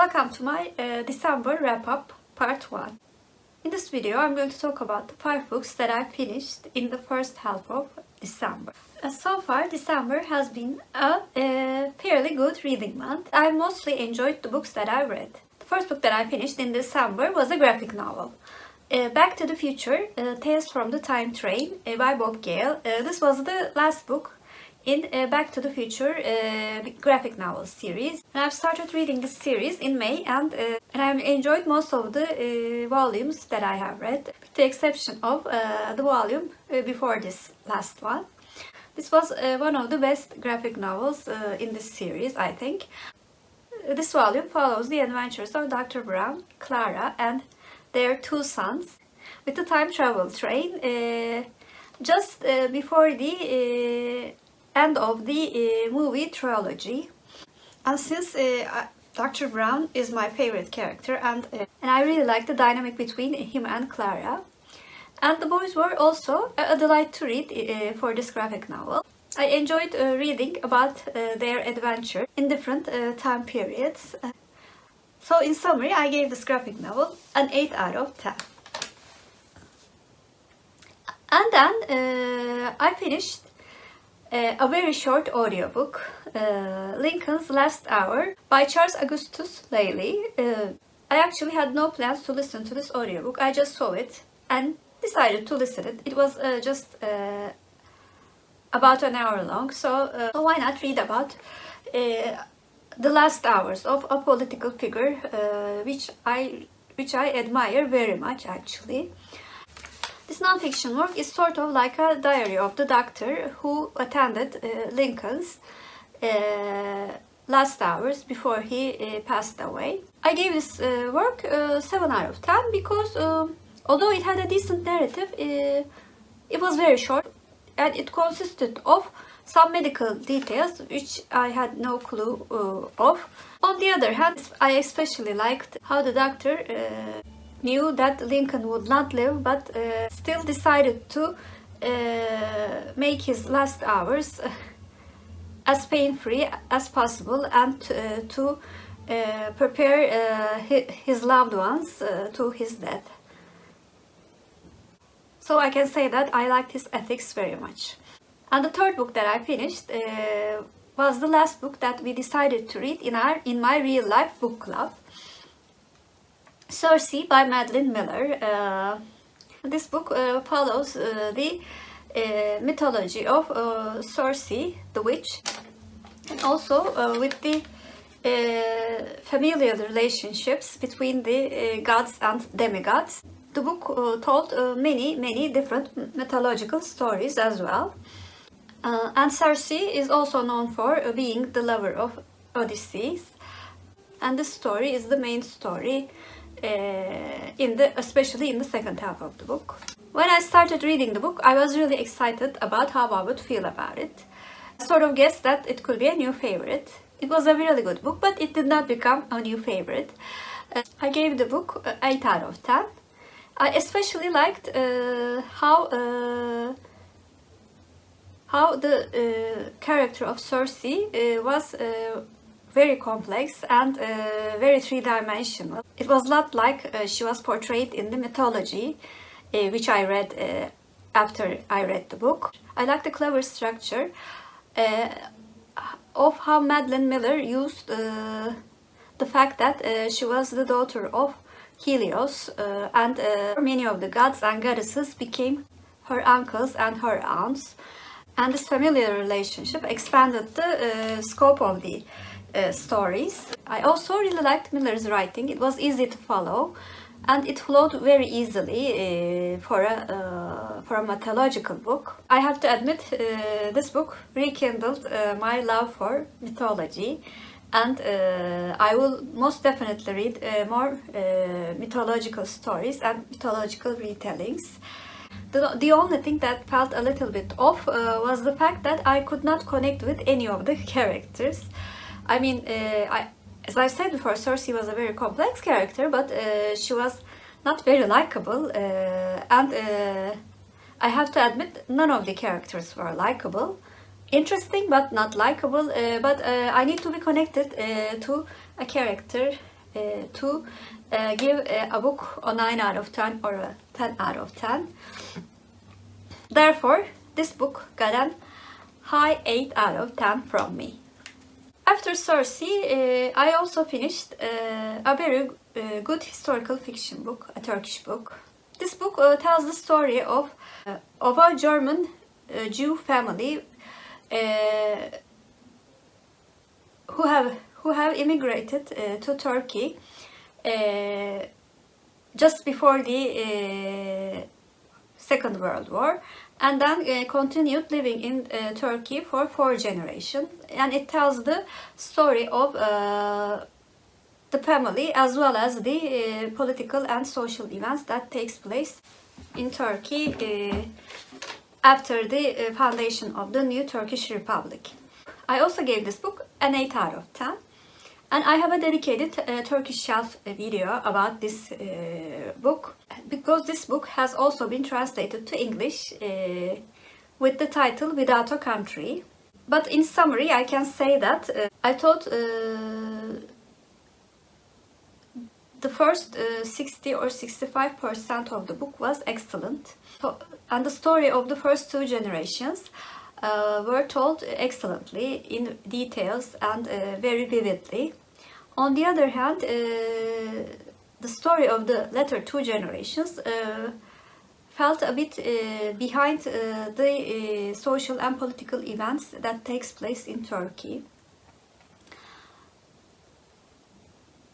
Welcome to my December wrap-up part 1. In this video I'm going to talk about the 5 books that I finished in the first half of December. So far December has been a fairly good reading month. I mostly enjoyed the books that I read. The first book that I finished in December was a graphic novel. Back to the Future, Tales from the Time Train by Gale. This was the last book in Back to the Future graphic novel series. And I've started reading this series in May and I've enjoyed most of the volumes that I have read, with the exception of the volume before this last one. This was one of the best graphic novels in this series, I think. This volume follows the adventures of Dr. Brown, Clara and their 2 sons with the time travel train just before the end of the movie trilogy. And since Dr. Brown is my favorite character and I really like the dynamic between him and Clara, and the boys were also a delight to read for this graphic novel. I enjoyed reading about their adventure in different time periods. So in summary, I gave this graphic novel an 8 out of 10. And then I finished a very short audiobook, Lincoln's Last Hour by Charles Augustus Leale. I actually had no plans to listen to this audiobook. I just saw it and decided to listen it. It was just about an hour long, so why not read about the last hours of a political figure which I admire very much actually. This non-fiction work is sort of like a diary of the doctor who attended Lincoln's last hours before he passed away. I gave this work 7 out of 10 because although it had a decent narrative, it was very short and it consisted of some medical details which I had no clue of. On the other hand, I especially liked how the doctor knew that Lincoln would not live, but still decided to make his last hours as pain-free as possible and to prepare his loved ones to his death. So I can say that I liked his ethics very much. And the third book that I finished was the last book that we decided to read in my real life book club. Circe by Madeline Miller. This book follows the mythology of Circe, the witch, and also with the familial relationships between the gods and demigods. The book told many different mythological stories as well. And Circe is also known for being the lover of Odysseus. And this story is the main story, especially in the second half of the book. When I started reading the book, I was really excited about how I would feel about it. I sort of guessed that it could be a new favorite. It was a really good book, but it did not become a new favorite. I gave the book 8 out of 10. I especially liked how the character of Circe was very complex and very three-dimensional. It was not like she was portrayed in the mythology, which I read after I read the book. I like the clever structure of how Madeline Miller used the fact that she was the daughter of Helios and many of the gods and goddesses became her uncles and her aunts. And this familiar relationship expanded the scope of the stories. I also really liked Miller's writing. It was easy to follow and it flowed very easily for a mythological book. I have to admit this book rekindled my love for mythology, and I will most definitely read more mythological stories and mythological retellings. The only thing that felt a little bit off was the fact that I could not connect with any of the characters. I mean, as I said before, Circe was a very complex character, but she was not very likable, and I have to admit none of the characters were likable. Interesting but not likable, but I need to be connected to a character to give a book a 9 out of 10 or a 10 out of 10. Therefore, this book got an high 8 out of 10 from me. After Circe, I also finished a very good historical fiction book, a Turkish book. This book tells the story of a German Jew family who have immigrated to Turkey just before the Second World War, and then continued living in Turkey for 4 generations. And it tells the story of the family as well as the political and social events that takes place in Turkey after the foundation of the new Turkish Republic. I also gave this book an 8 out of 10. And I have a dedicated Turkish shelf video about this book, because this book has also been translated to English with the title Without a Country. But in summary, I can say that I thought the first 60 or 65% of the book was excellent. And the story of the first 2 generations were told excellently in details and very vividly. On the other hand, the story of the latter 2 generations felt a bit behind the social and political events that takes place in Turkey.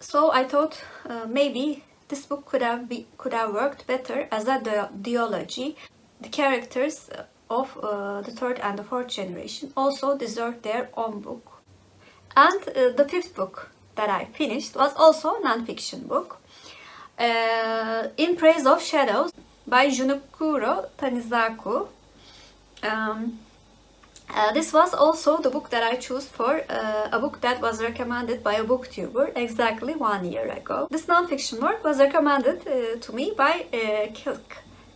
So I thought maybe this book could have worked better as a duology. The characters of the 3rd and the 4th generation also deserved their own book. And the 5th book that I finished was also a non-fiction book, In Praise of Shadows by Jun'ichirō Tanizaki. This was also the book that I chose for a book that was recommended by a booktuber exactly 1 year ago. This non-fiction work was recommended to me by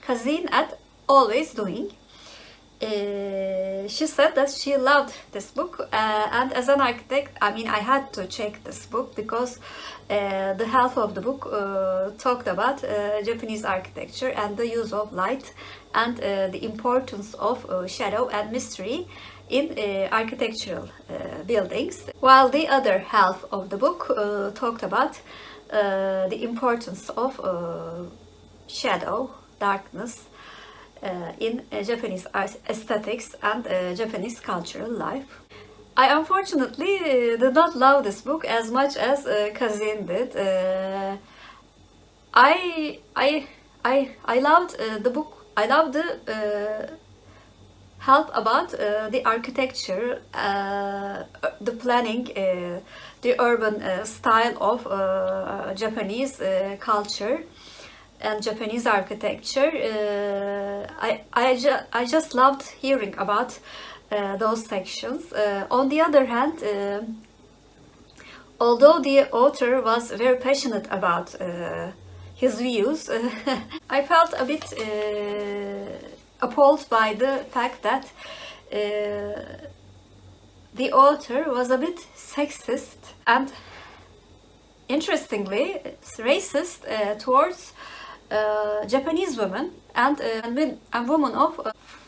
Kazin at Always Doing. She said that she loved this book, and as an architect, I had to check this book because the half of the book talked about Japanese architecture and the use of light and the importance of shadow and mystery in architectural buildings, while the other half of the book talked about the importance of shadow, darkness, in Japanese aesthetics and Japanese cultural life. I unfortunately did not love this book as much as Kazin did. I loved the book. I loved the help about the architecture, the planning, the urban style of Japanese culture and Japanese architecture. I just loved hearing about those sections. On the other hand, although the author was very passionate about his views, I felt a bit appalled by the fact that the author was a bit sexist and, interestingly, racist towards Japanese women and women of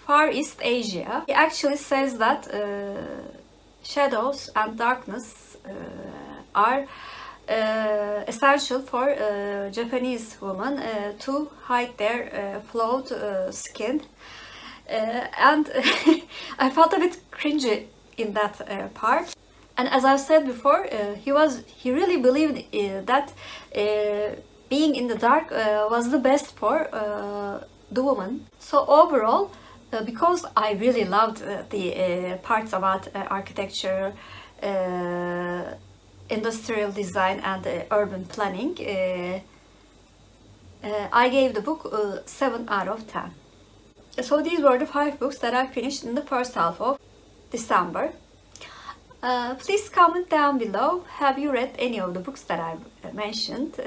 Far East Asia. He actually says that shadows and darkness are essential for Japanese women to hide their flawed skin, and I felt a bit cringy in that part. And as I've said before, he really believed that being in the dark was the best for the woman. So overall, because I really loved the parts about architecture, industrial design and urban planning, I gave the book 7 out of 10. So these were the 5 books that I finished in the first half of December. Please comment down below, have you read any of the books that I mentioned?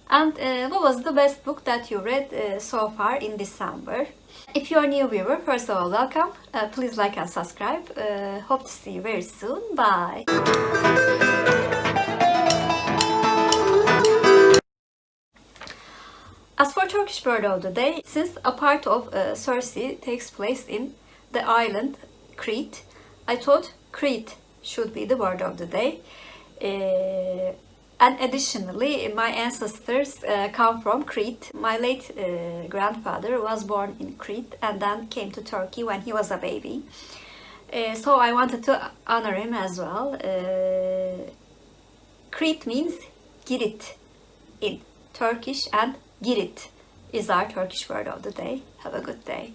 And what was the best book that you read so far in December? If you are a new viewer, first of all, welcome. Please like and subscribe. Hope to see you very soon. Bye. As for Turkish word of the day, since a part of Circe takes place in the island Crete, I thought Crete should be the word of the day. And additionally, my ancestors come from Crete. My late grandfather was born in Crete and then came to Turkey when he was a baby. So I wanted to honor him as well. Crete means Girit in Turkish, and Girit is our Turkish word of the day. Have a good day.